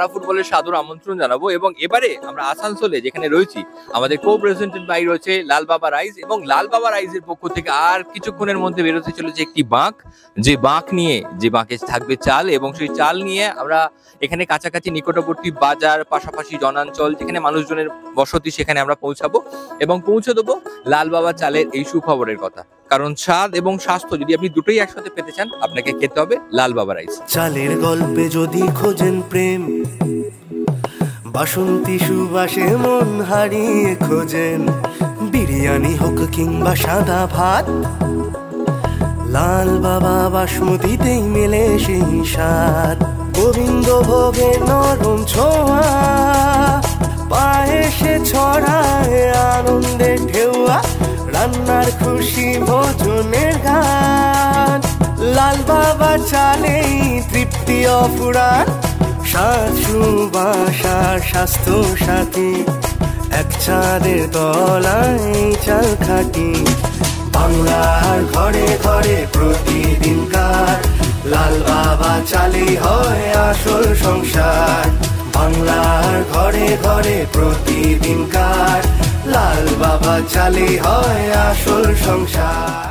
পাড়া ফুটবলের সাদর আমন্ত্রণ জানাবো। এবং এবারে আমরা আসানসোলে যেখানে রয়েছি, আমাদের কো প্রেজেন্টেড বাই রয়েছে লাল বাবা রাইস, এবং লাল বাবা রাইসের পক্ষ থেকে আর কিছুক্ষণের মধ্যে বেরোতে চলেছে একটি বাঁক, যে বাঁক নিয়ে, যে বাঁকে থাকবে চাল, এবং সেই চাল নিয়ে আমরা এখানে কাছাকাছি নিকটবর্তী বাজার, পাশাপাশি জনাঞ্চল যেখানে মানুষজনের বসতি, সেখানে আমরা পৌঁছাবো এবং পৌঁছে দেবো লাল বাবা চালের এই সুখবরের কথা। কারণ স্বাদ এবং স্বাস্থ্য যদি আপনি দুটোই একসাথে পেতে চান, আপনাকে খেতে হবে লাল বাবা রাইস। চালের গল্পে যদি খোঁজেন প্রেম, বাসন্তী সুবাসে মন হারিয়ে খোঁজেন, বিরিয়ানি হোক কিংবা সাদা ভাত, লাল বাবা বাসমতিতেই মেলে সেই স্বাদ। গোবিন্দ ভোগে নরম ছোঁয়া, পায়েসে ছড়ায় আনন্দের ঢেউয়া, রান্নার খুশি ভোজনের গান, লাল বাবা চালেই তৃপ্তি অফুরান, স্বাদ সুবাসার স্বাস্থ্য সাথী, এক ছাদের তলায় চাল খাটি। বাংলার ঘরে ঘরে প্রতিদিনকার লাল বাবা চালেই হয় আসল সংসার, বাংলার ঘরে ঘরে প্রতিদিনকার লাল বাবা চালেই হয় আসল সংসার।